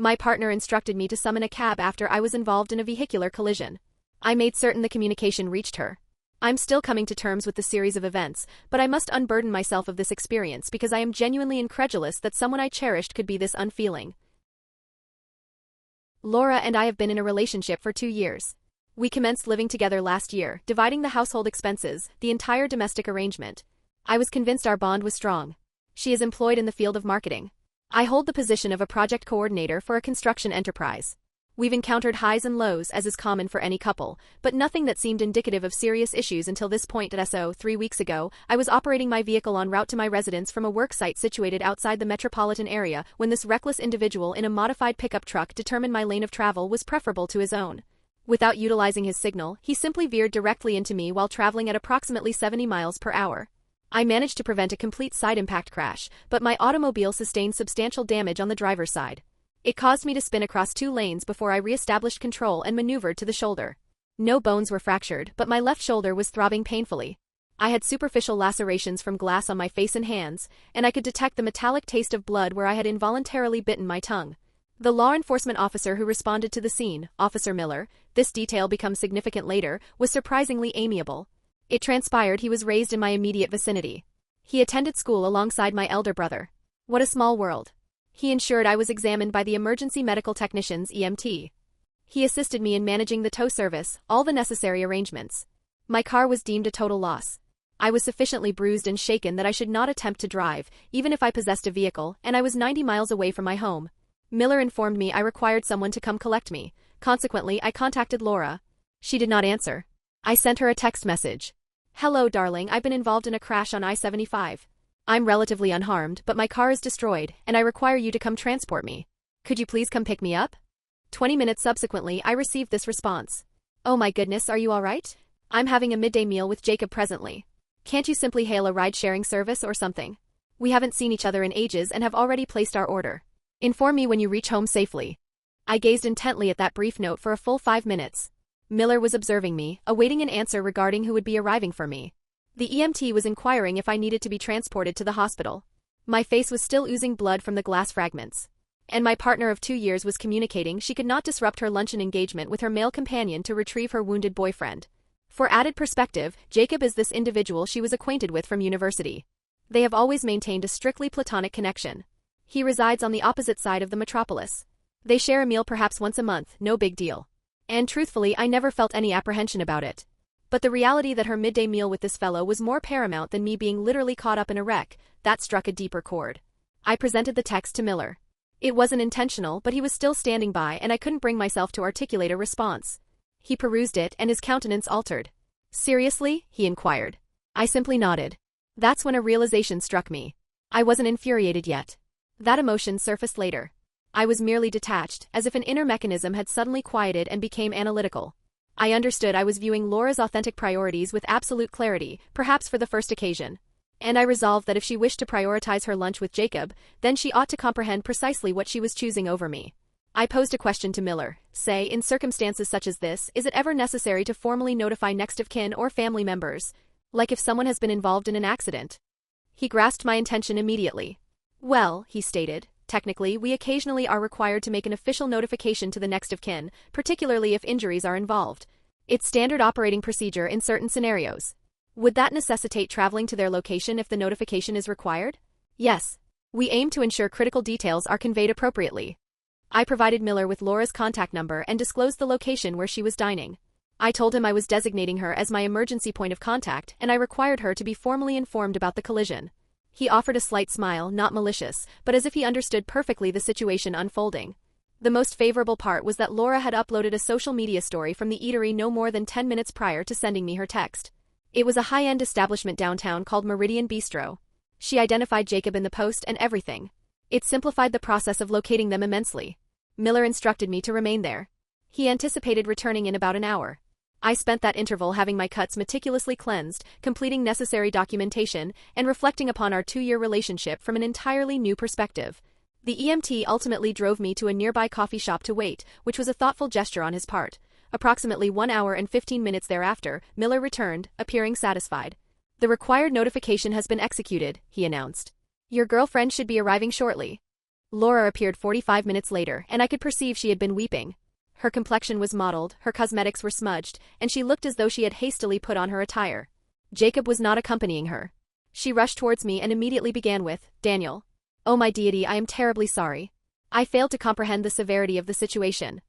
My partner instructed me to summon a cab after I was involved in a vehicular collision. I made certain the communication reached her. I'm still coming to terms with the series of events, but I must unburden myself of this experience because I am genuinely incredulous that someone I cherished could be this unfeeling. Laura and I have been in a relationship for 2 years. We commenced living together last year, dividing the household expenses, the entire domestic arrangement. I was convinced our bond was strong. She is employed in the field of marketing. I hold the position of a project coordinator for a construction enterprise. We've encountered highs and lows as is common for any couple, but nothing that seemed indicative of serious issues until this point. 3 weeks ago, I was operating my vehicle en route to my residence from a work site situated outside the metropolitan area when this reckless individual in a modified pickup truck determined my lane of travel was preferable to his own. Without utilizing his signal, he simply veered directly into me while traveling at approximately 70 miles per hour. I managed to prevent a complete side impact crash, but my automobile sustained substantial damage on the driver's side. It caused me to spin across 2 lanes before I re-established control and maneuvered to the shoulder. No bones were fractured, but my left shoulder was throbbing painfully. I had superficial lacerations from glass on my face and hands, and I could detect the metallic taste of blood where I had involuntarily bitten my tongue. The law enforcement officer who responded to the scene, Officer Miller, this detail becomes significant later, was surprisingly amiable. It transpired he was raised in my immediate vicinity. He attended school alongside my elder brother. What a small world. He ensured I was examined by the emergency medical technicians (EMT). He assisted me in managing the tow service, all the necessary arrangements. My car was deemed a total loss. I was sufficiently bruised and shaken that I should not attempt to drive, even if I possessed a vehicle, and I was 90 miles away from my home. Miller informed me I required someone to come collect me. Consequently, I contacted Laura. She did not answer. I sent her a text message. "Hello, darling, I've been involved in a crash on I-75. I'm relatively unharmed, but my car is destroyed, and I require you to come transport me. Could you please come pick me up?" 20 minutes subsequently, I received this response. "Oh my goodness, are you alright? I'm having a midday meal with Jacob presently. Can't you simply hail a ride-sharing service or something? We haven't seen each other in ages and have already placed our order. Inform me when you reach home safely." I gazed intently at that brief note for a full 5 minutes. Miller was observing me, awaiting an answer regarding who would be arriving for me. The EMT was inquiring if I needed to be transported to the hospital. My face was still oozing blood from the glass fragments. And my partner of 2 years was communicating she could not disrupt her luncheon engagement with her male companion to retrieve her wounded boyfriend. For added perspective, Jacob is this individual she was acquainted with from university. They have always maintained a strictly platonic connection. He resides on the opposite side of the metropolis. They share a meal perhaps once a month, no big deal. And truthfully, I never felt any apprehension about it. But the reality that her midday meal with this fellow was more paramount than me being literally caught up in a wreck, that struck a deeper chord. I presented the text to Miller. It wasn't intentional, but he was still standing by and I couldn't bring myself to articulate a response. He perused it and his countenance altered. "Seriously?" he inquired. I simply nodded. That's when a realization struck me. I wasn't infuriated yet. That emotion surfaced later. I was merely detached, as if an inner mechanism had suddenly quieted and became analytical. I understood I was viewing Laura's authentic priorities with absolute clarity, perhaps for the first occasion. And I resolved that if she wished to prioritize her lunch with Jacob, then she ought to comprehend precisely what she was choosing over me. I posed a question to Miller. Say, in circumstances such as this, is it ever necessary to formally notify next of kin or family members? Like if someone has been involved in an accident? He grasped my intention immediately. "Well," he stated, "technically, we occasionally are required to make an official notification to the next of kin, particularly if injuries are involved. It's standard operating procedure in certain scenarios. Would that necessitate traveling to their location if the notification is required?" "Yes. We aim to ensure critical details are conveyed appropriately." I provided Miller with Laura's contact number and disclosed the location where she was dining. I told him I was designating her as my emergency point of contact and I required her to be formally informed about the collision. He offered a slight smile, not malicious, but as if he understood perfectly the situation unfolding. The most favorable part was that Laura had uploaded a social media story from the eatery no more than 10 minutes prior to sending me her text. It was a high-end establishment downtown called Meridian Bistro. She identified Jacob in the post and everything. It simplified the process of locating them immensely. Miller instructed me to remain there. He anticipated returning in about an hour. I spent that interval having my cuts meticulously cleansed, completing necessary documentation, and reflecting upon our 2-year relationship from an entirely new perspective. The EMT ultimately drove me to a nearby coffee shop to wait, which was a thoughtful gesture on his part. Approximately 1 hour and 15 minutes thereafter, Miller returned, appearing satisfied. "The required notification has been executed," he announced. "Your girlfriend should be arriving shortly." Laura appeared 45 minutes later, and I could perceive she had been weeping. Her complexion was mottled, her cosmetics were smudged, and she looked as though she had hastily put on her attire. Jacob was not accompanying her. She rushed towards me and immediately began with, "Daniel. Oh my deity, I am terribly sorry." I failed to comprehend the severity of the situation.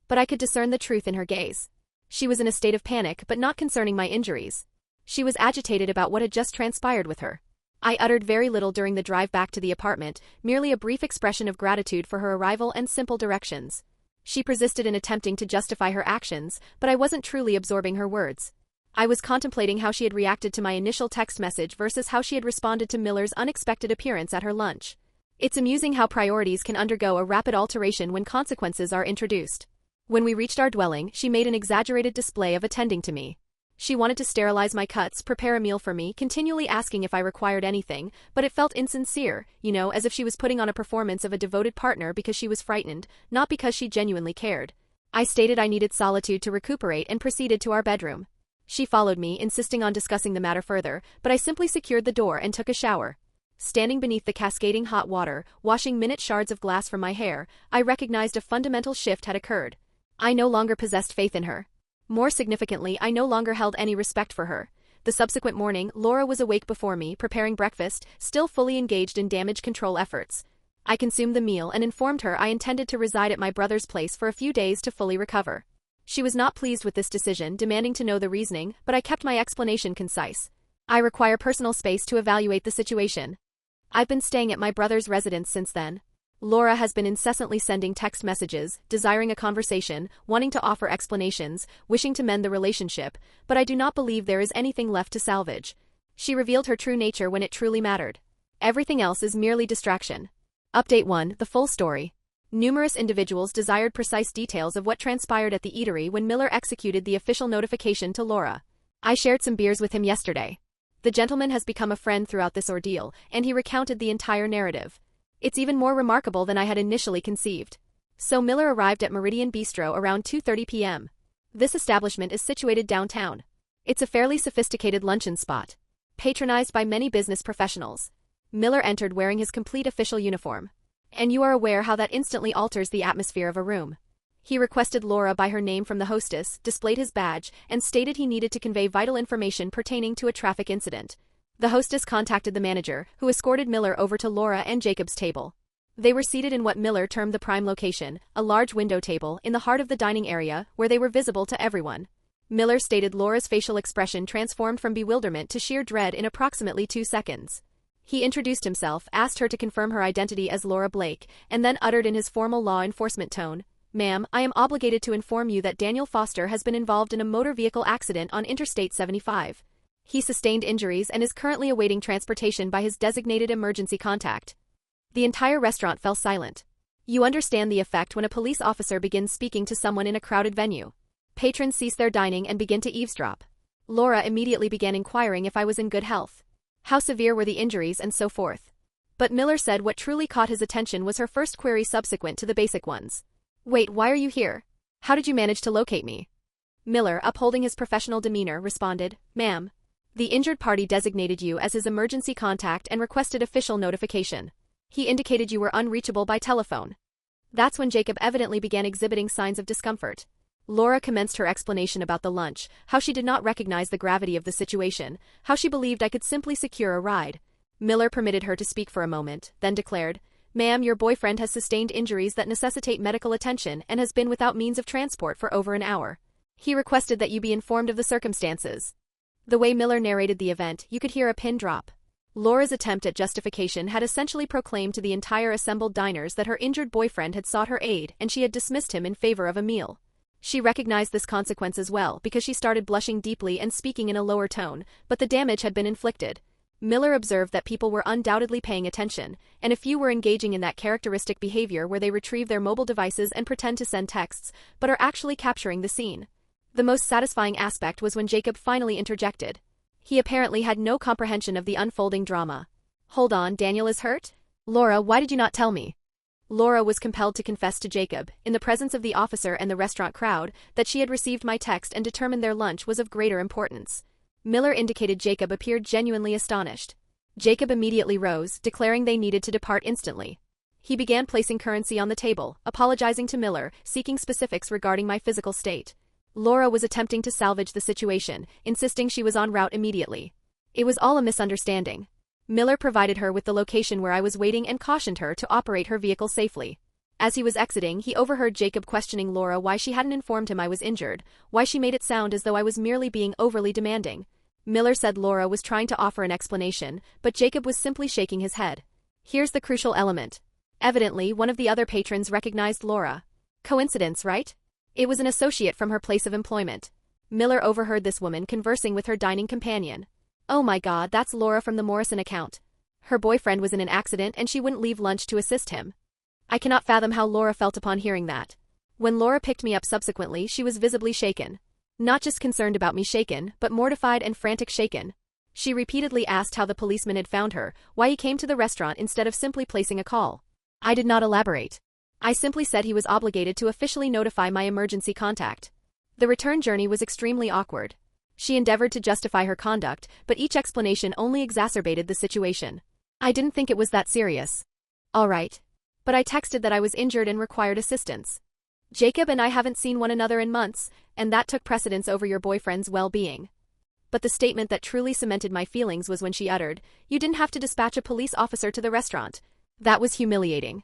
But I could discern the truth in her gaze. She was in a state of panic, but not concerning my injuries. She was agitated about what had just transpired with her. I uttered very little during the drive back to the apartment, merely a brief expression of gratitude for her arrival and simple directions. She persisted in attempting to justify her actions, but I wasn't truly absorbing her words. I was contemplating how she had reacted to my initial text message versus how she had responded to Miller's unexpected appearance at her lunch. It's amusing how priorities can undergo a rapid alteration when consequences are introduced. When we reached our dwelling, she made an exaggerated display of attending to me. She wanted to sterilize my cuts, prepare a meal for me, continually asking if I required anything, but it felt insincere, as if she was putting on a performance of a devoted partner because she was frightened, not because she genuinely cared. I stated I needed solitude to recuperate and proceeded to our bedroom. She followed me, insisting on discussing the matter further, but I simply secured the door and took a shower. Standing beneath the cascading hot water, washing minute shards of glass from my hair, I recognized a fundamental shift had occurred. I no longer possessed faith in her. More significantly, I no longer held any respect for her. The subsequent morning, Laura was awake before me, preparing breakfast, still fully engaged in damage control efforts. I consumed the meal and informed her I intended to reside at my brother's place for a few days to fully recover. She was not pleased with this decision, demanding to know the reasoning, but I kept my explanation concise. I require personal space to evaluate the situation. I've been staying at my brother's residence since then. Laura has been incessantly sending text messages, desiring a conversation, wanting to offer explanations, wishing to mend the relationship, but I do not believe there is anything left to salvage. She revealed her true nature when it truly mattered. Everything else is merely distraction. Update 1, the full story. Numerous individuals desired precise details of what transpired at the eatery when Miller executed the official notification to Laura. I shared some beers with him yesterday. The gentleman has become a friend throughout this ordeal, and he recounted the entire narrative. It's even more remarkable than I had initially conceived. So Miller arrived at Meridian Bistro around 2:30 p.m. This establishment is situated downtown. It's a fairly sophisticated luncheon spot, patronized by many business professionals. Miller entered wearing his complete official uniform. And you are aware how that instantly alters the atmosphere of a room. He requested Laura by her name from the hostess, displayed his badge, and stated he needed to convey vital information pertaining to a traffic incident. The hostess contacted the manager, who escorted Miller over to Laura and Jacob's table. They were seated in what Miller termed the prime location, a large window table, in the heart of the dining area, where they were visible to everyone. Miller stated Laura's facial expression transformed from bewilderment to sheer dread in approximately 2 seconds. He introduced himself, asked her to confirm her identity as Laura Blake, and then uttered in his formal law enforcement tone, "Ma'am, I am obligated to inform you that Daniel Foster has been involved in a motor vehicle accident on Interstate 75. He sustained injuries and is currently awaiting transportation by his designated emergency contact." The entire restaurant fell silent. You understand the effect when a police officer begins speaking to someone in a crowded venue. Patrons cease their dining and begin to eavesdrop. Laura immediately began inquiring if I was in good health, how severe were the injuries, and so forth. But Miller said what truly caught his attention was her first query subsequent to the basic ones. "Wait, why are you here? How did you manage to locate me?" Miller, upholding his professional demeanor, responded, "Ma'am, the injured party designated you as his emergency contact and requested official notification. He indicated you were unreachable by telephone." That's when Jacob evidently began exhibiting signs of discomfort. Laura commenced her explanation about the lunch, how she did not recognize the gravity of the situation, how she believed I could simply secure a ride. Miller permitted her to speak for a moment, then declared, "Ma'am, your boyfriend has sustained injuries that necessitate medical attention and has been without means of transport for over an hour. He requested that you be informed of the circumstances." The way Miller narrated the event, you could hear a pin drop. Laura's attempt at justification had essentially proclaimed to the entire assembled diners that her injured boyfriend had sought her aid and she had dismissed him in favor of a meal. She recognized this consequence as well because she started blushing deeply and speaking in a lower tone, but the damage had been inflicted. Miller observed that people were undoubtedly paying attention, and a few were engaging in that characteristic behavior where they retrieve their mobile devices and pretend to send texts, but are actually capturing the scene. The most satisfying aspect was when Jacob finally interjected. He apparently had no comprehension of the unfolding drama. "Hold on, Daniel is hurt? Laura, why did you not tell me?" Laura was compelled to confess to Jacob, in the presence of the officer and the restaurant crowd, that she had received my text and determined their lunch was of greater importance. Miller indicated Jacob appeared genuinely astonished. Jacob immediately rose, declaring they needed to depart instantly. He began placing currency on the table, apologizing to Miller, seeking specifics regarding my physical state. Laura was attempting to salvage the situation, insisting she was en route immediately. It was all a misunderstanding. Miller provided her with the location where I was waiting and cautioned her to operate her vehicle safely. As he was exiting, he overheard Jacob questioning Laura why she hadn't informed him I was injured, why she made it sound as though I was merely being overly demanding. Miller said Laura was trying to offer an explanation, but Jacob was simply shaking his head. Here's the crucial element. Evidently, one of the other patrons recognized Laura. Coincidence, right? It was an associate from her place of employment. Miller overheard this woman conversing with her dining companion. Oh my God, that's Laura from the Morrison account. Her boyfriend was in an accident and she wouldn't leave lunch to assist him. I cannot fathom how Laura felt upon hearing that. When Laura picked me up subsequently, she was visibly shaken. Not just concerned about me shaken, but mortified and frantic shaken. She repeatedly asked how the policeman had found her, why he came to the restaurant instead of simply placing a call. I did not elaborate. I simply said he was obligated to officially notify my emergency contact. The return journey was extremely awkward. She endeavored to justify her conduct, but each explanation only exacerbated the situation. I didn't think it was that serious. All right. But I texted that I was injured and required assistance. Jacob and I haven't seen one another in months, and that took precedence over your boyfriend's well-being. But the statement that truly cemented my feelings was when she uttered, "You didn't have to dispatch a police officer to the restaurant." That was humiliating.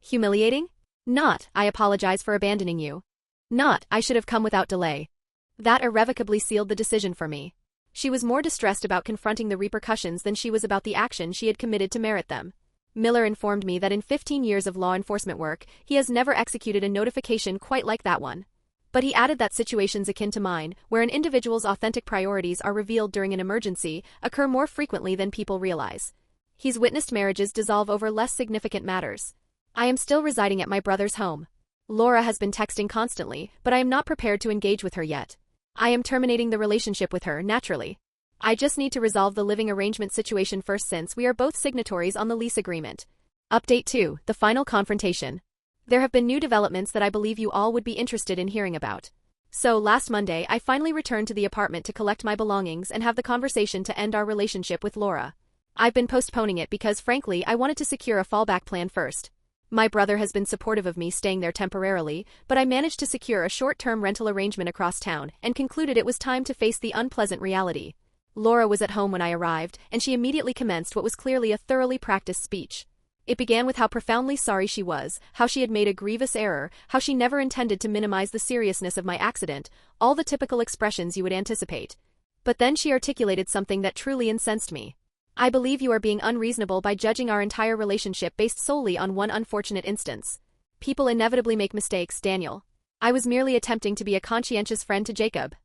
Humiliating? Not, "I apologize for abandoning you." Not, "I should have come without delay." That irrevocably sealed the decision for me. She was more distressed about confronting the repercussions than she was about the action she had committed to merit them. Miller informed me that in 15 years of law enforcement work, he has never executed a notification quite like that one. But he added that situations akin to mine, where an individual's authentic priorities are revealed during an emergency, occur more frequently than people realize. He's witnessed marriages dissolve over less significant matters. I am still residing at my brother's home. Laura has been texting constantly, but I am not prepared to engage with her yet. I am terminating the relationship with her, naturally. I just need to resolve the living arrangement situation first since we are both signatories on the lease agreement. Update 2, the final confrontation. There have been new developments that I believe you all would be interested in hearing about. So, last Monday, I finally returned to the apartment to collect my belongings and have the conversation to end our relationship with Laura. I've been postponing it because, frankly, I wanted to secure a fallback plan first. My brother has been supportive of me staying there temporarily, but I managed to secure a short-term rental arrangement across town and concluded it was time to face the unpleasant reality. Laura was at home when I arrived, and she immediately commenced what was clearly a thoroughly practiced speech. It began with how profoundly sorry she was, how she had made a grievous error, how she never intended to minimize the seriousness of my accident, all the typical expressions you would anticipate. But then she articulated something that truly incensed me. "I believe you are being unreasonable by judging our entire relationship based solely on one unfortunate instance. People inevitably make mistakes, Daniel. I was merely attempting to be a conscientious friend to Jacob."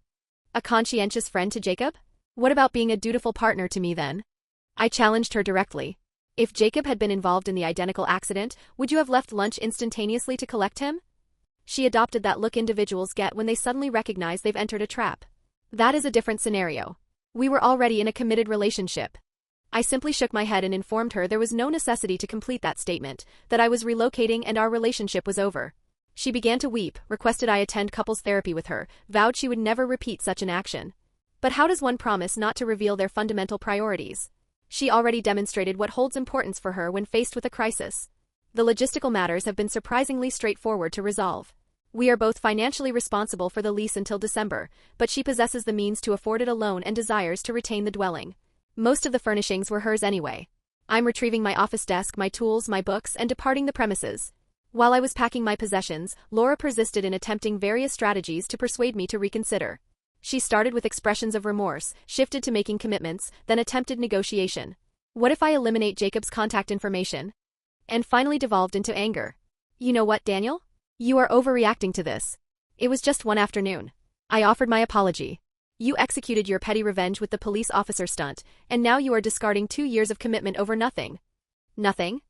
A conscientious friend to Jacob? What about being a dutiful partner to me then? I challenged her directly. If Jacob had been involved in the identical accident, would you have left lunch instantaneously to collect him? She adopted that look individuals get when they suddenly recognize they've entered a trap. That is a different scenario. We were already in a committed relationship. I simply shook my head and informed her there was no necessity to complete that statement, that I was relocating and our relationship was over. She began to weep, requested I attend couples therapy with her, vowed she would never repeat such an action. But how does one promise not to reveal their fundamental priorities? She already demonstrated what holds importance for her when faced with a crisis. The logistical matters have been surprisingly straightforward to resolve. We are both financially responsible for the lease until December, but she possesses the means to afford it alone and desires to retain the dwelling. Most of the furnishings were hers anyway. I'm retrieving my office desk, my tools, my books, and departing the premises. While I was packing my possessions, Laura persisted in attempting various strategies to persuade me to reconsider. She started with expressions of remorse, shifted to making commitments, then attempted negotiation. What if I eliminate Jacob's contact information? And finally devolved into anger. You know what, Daniel? You are overreacting to this. It was just one afternoon. I offered my apology. You executed your petty revenge with the police officer stunt, and now you are discarding 2 years of commitment over nothing. Nothing?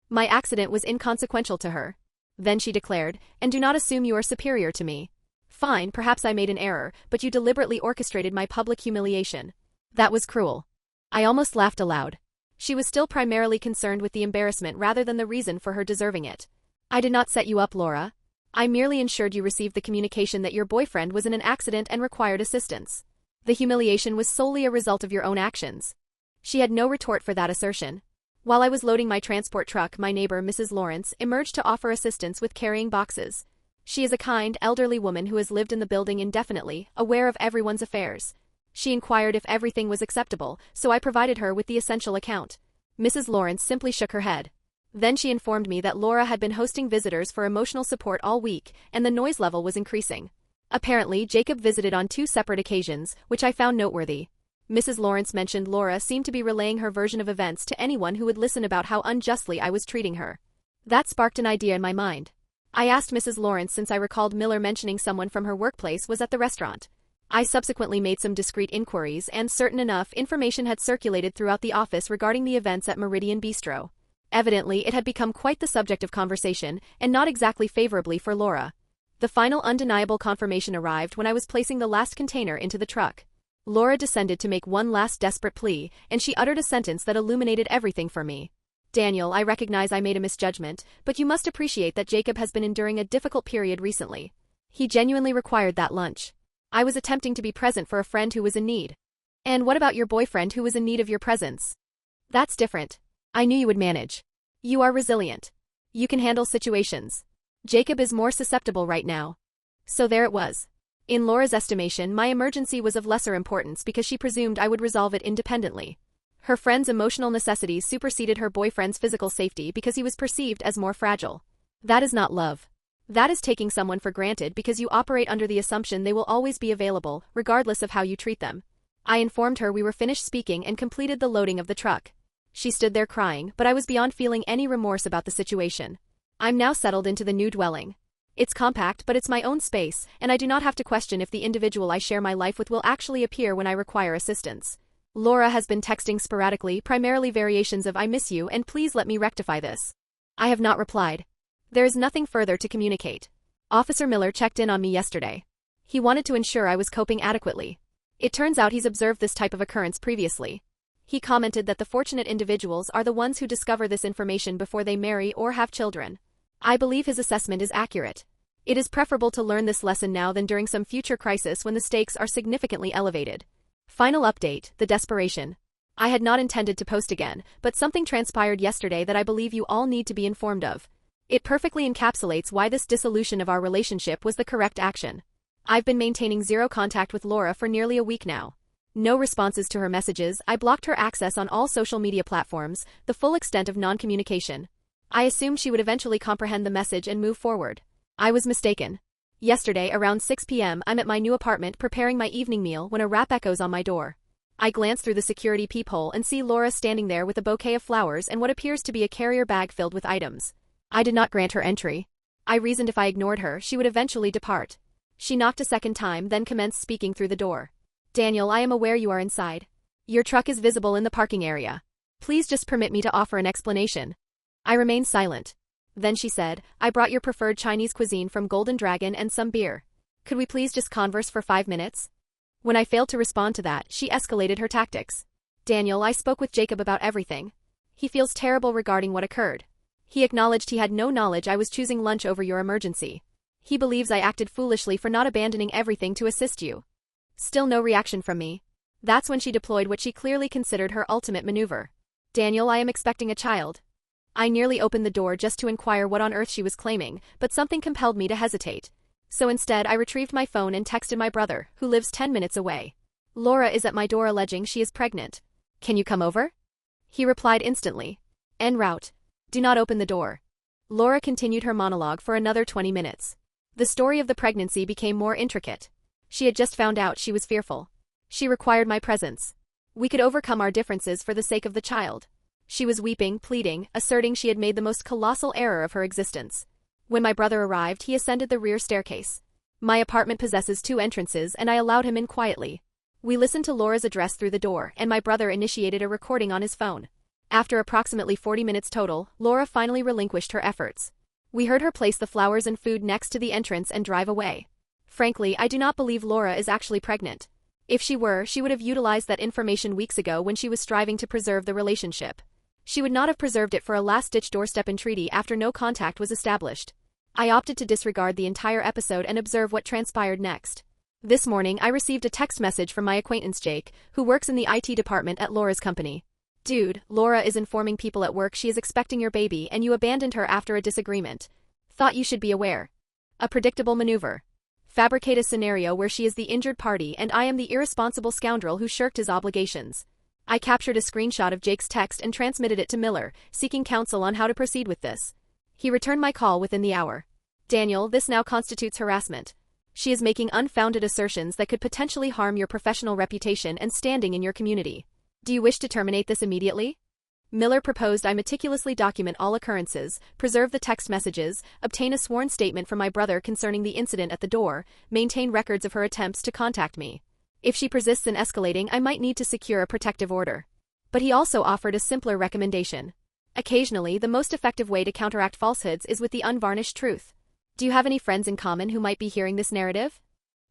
My accident was inconsequential to her. Then she declared, and do not assume you are superior to me. Fine, perhaps I made an error, but you deliberately orchestrated my public humiliation. That was cruel. I almost laughed aloud. She was still primarily concerned with the embarrassment rather than the reason for her deserving it. I did not set you up, Laura. I merely ensured you received the communication that your boyfriend was in an accident and required assistance. The humiliation was solely a result of your own actions. She had no retort for that assertion. While I was loading my transport truck, my neighbor, Mrs. Lawrence, emerged to offer assistance with carrying boxes. She is a kind, elderly woman who has lived in the building indefinitely, aware of everyone's affairs. She inquired if everything was acceptable, so I provided her with the essential account. Mrs. Lawrence simply shook her head. Then she informed me that Laura had been hosting visitors for emotional support all week, and the noise level was increasing. Apparently, Jacob visited on 2 separate occasions, which I found noteworthy. Mrs. Lawrence mentioned Laura seemed to be relaying her version of events to anyone who would listen about how unjustly I was treating her. That sparked an idea in my mind. I asked Mrs. Lawrence since I recalled Miller mentioning someone from her workplace was at the restaurant. I subsequently made some discreet inquiries, and certain enough information had circulated throughout the office regarding the events at Meridian Bistro. Evidently, it had become quite the subject of conversation, and not exactly favorably for Laura. The final undeniable confirmation arrived when I was placing the last container into the truck. Laura descended to make one last desperate plea, and she uttered a sentence that illuminated everything for me. "Daniel, I recognize I made a misjudgment, but you must appreciate that Jacob has been enduring a difficult period recently. He genuinely required that lunch. I was attempting to be present for a friend who was in need." "And what about your boyfriend who was in need of your presence?" "That's different. I knew you would manage. You are resilient. You can handle situations. Jacob is more susceptible right now." So there it was. In Laura's estimation, my emergency was of lesser importance because she presumed I would resolve it independently. Her friend's emotional necessities superseded her boyfriend's physical safety because he was perceived as more fragile. That is not love. That is taking someone for granted because you operate under the assumption they will always be available, regardless of how you treat them. I informed her we were finished speaking and completed the loading of the truck. She stood there crying, but I was beyond feeling any remorse about the situation. I'm now settled into the new dwelling. It's compact, but it's my own space, and I do not have to question if the individual I share my life with will actually appear when I require assistance. Laura has been texting sporadically, primarily variations of "I miss you" and "please let me rectify this." I have not replied. There is nothing further to communicate. Officer Miller checked in on me yesterday. He wanted to ensure I was coping adequately. It turns out he's observed this type of occurrence previously. He commented that the fortunate individuals are the ones who discover this information before they marry or have children. I believe his assessment is accurate. It is preferable to learn this lesson now than during some future crisis when the stakes are significantly elevated. Final update, the desperation. I had not intended to post again, but something transpired yesterday that I believe you all need to be informed of. It perfectly encapsulates why this dissolution of our relationship was the correct action. I've been maintaining zero contact with Laura for nearly a week now. No responses to her messages. I blocked her access on all social media platforms, the full extent of non-communication. I assumed she would eventually comprehend the message and move forward. I was mistaken. Yesterday, around 6 p.m., I'm at my new apartment preparing my evening meal when a rap echoes on my door. I glance through the security peephole and see Laura standing there with a bouquet of flowers and what appears to be a carrier bag filled with items. I did not grant her entry. I reasoned if I ignored her, she would eventually depart. She knocked a second time, then commenced speaking through the door. "Daniel, I am aware you are inside. Your truck is visible in the parking area. Please just permit me to offer an explanation." I remained silent. Then she said, "I brought your preferred Chinese cuisine from Golden Dragon and some beer. Could we please just converse for 5 minutes? When I failed to respond to that, she escalated her tactics. "Daniel, I spoke with Jacob about everything. He feels terrible regarding what occurred. He acknowledged he had no knowledge I was choosing lunch over your emergency. He believes I acted foolishly for not abandoning everything to assist you." Still no reaction from me. That's when she deployed what she clearly considered her ultimate maneuver. "Daniel, I am expecting a child." I nearly opened the door just to inquire what on earth she was claiming, but something compelled me to hesitate. So instead, I retrieved my phone and texted my brother, who lives 10 minutes away. "Laura is at my door alleging she is pregnant. Can you come over?" He replied instantly. "En route. Do not open the door." Laura continued her monologue for another 20 minutes. The story of the pregnancy became more intricate. She had just found out she was fearful. She required my presence. We could overcome our differences for the sake of the child. She was weeping, pleading, asserting she had made the most colossal error of her existence. When my brother arrived, he ascended the rear staircase. My apartment possesses 2 entrances, and I allowed him in quietly. We listened to Laura's address through the door, and my brother initiated a recording on his phone. After approximately 40 minutes total, Laura finally relinquished her efforts. We heard her place the flowers and food next to the entrance and drive away. Frankly, I do not believe Laura is actually pregnant. If she were, she would have utilized that information weeks ago when she was striving to preserve the relationship. She would not have preserved it for a last-ditch doorstep entreaty after no contact was established. I opted to disregard the entire episode and observe what transpired next. This morning, I received a text message from my acquaintance Jake, who works in the IT department at Laura's company. Dude, Laura is informing people at work she is expecting your baby and you abandoned her after a disagreement. Thought you should be aware. A predictable maneuver. Fabricate a scenario where she is the injured party and I am the irresponsible scoundrel who shirked his obligations. I captured a screenshot of Jake's text and transmitted it to Miller, seeking counsel on how to proceed with this. He returned my call within the hour. Daniel, this now constitutes harassment. She is making unfounded assertions that could potentially harm your professional reputation and standing in your community. Do you wish to terminate this immediately? Miller proposed I meticulously document all occurrences, preserve the text messages, obtain a sworn statement from my brother concerning the incident at the door, maintain records of her attempts to contact me. If she persists in escalating, I might need to secure a protective order. But he also offered a simpler recommendation. Occasionally, the most effective way to counteract falsehoods is with the unvarnished truth. Do you have any friends in common who might be hearing this narrative?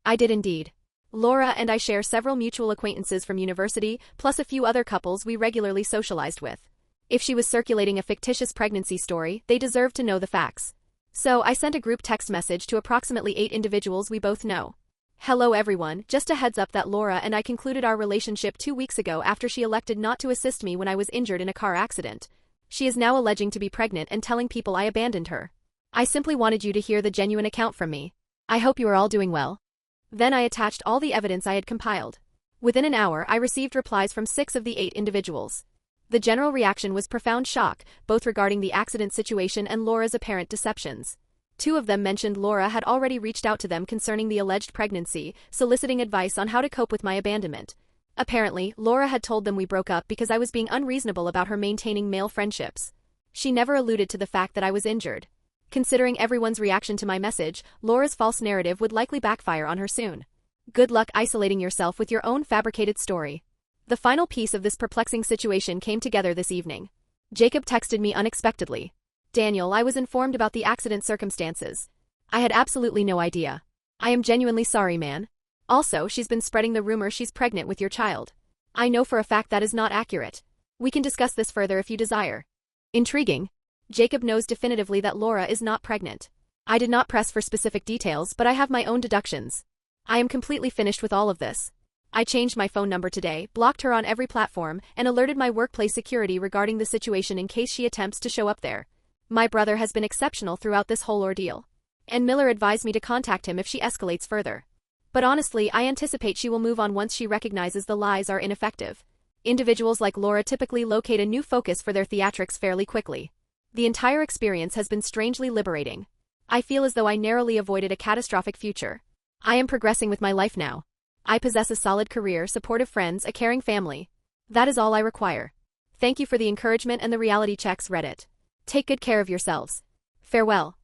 I did indeed. Laura and I share several mutual acquaintances from university, plus a few other couples we regularly socialized with. If she was circulating a fictitious pregnancy story, they deserved to know the facts. So I sent a group text message to approximately 8 individuals we both know. Hello everyone, just a heads up that Laura and I concluded our relationship 2 weeks ago after she elected not to assist me when I was injured in a car accident. She is now alleging to be pregnant and telling people I abandoned her. I simply wanted you to hear the genuine account from me. I hope you are all doing well. Then I attached all the evidence I had compiled. Within an hour, I received replies from 6 of the 8 individuals. The general reaction was profound shock, both regarding the accident situation and Laura's apparent deceptions. 2 of them mentioned Laura had already reached out to them concerning the alleged pregnancy, soliciting advice on how to cope with my abandonment. Apparently, Laura had told them we broke up because I was being unreasonable about her maintaining male friendships. She never alluded to the fact that I was injured. Considering everyone's reaction to my message, Laura's false narrative would likely backfire on her soon. Good luck isolating yourself with your own fabricated story. The final piece of this perplexing situation came together this evening. Jacob texted me unexpectedly. Daniel, I was informed about the accident circumstances. I had absolutely no idea. I am genuinely sorry, man. Also, she's been spreading the rumor she's pregnant with your child. I know for a fact that is not accurate. We can discuss this further if you desire. Intriguing. Jacob knows definitively that Laura is not pregnant. I did not press for specific details, but I have my own deductions. I am completely finished with all of this. I changed my phone number today, blocked her on every platform, and alerted my workplace security regarding the situation in case she attempts to show up there. My brother has been exceptional throughout this whole ordeal. And Miller advised me to contact him if she escalates further. But honestly, I anticipate she will move on once she recognizes the lies are ineffective. Individuals like Laura typically locate a new focus for their theatrics fairly quickly. The entire experience has been strangely liberating. I feel as though I narrowly avoided a catastrophic future. I am progressing with my life now. I possess a solid career, supportive friends, a caring family. That is all I require. Thank you for the encouragement and the reality checks, Reddit. Take good care of yourselves. Farewell.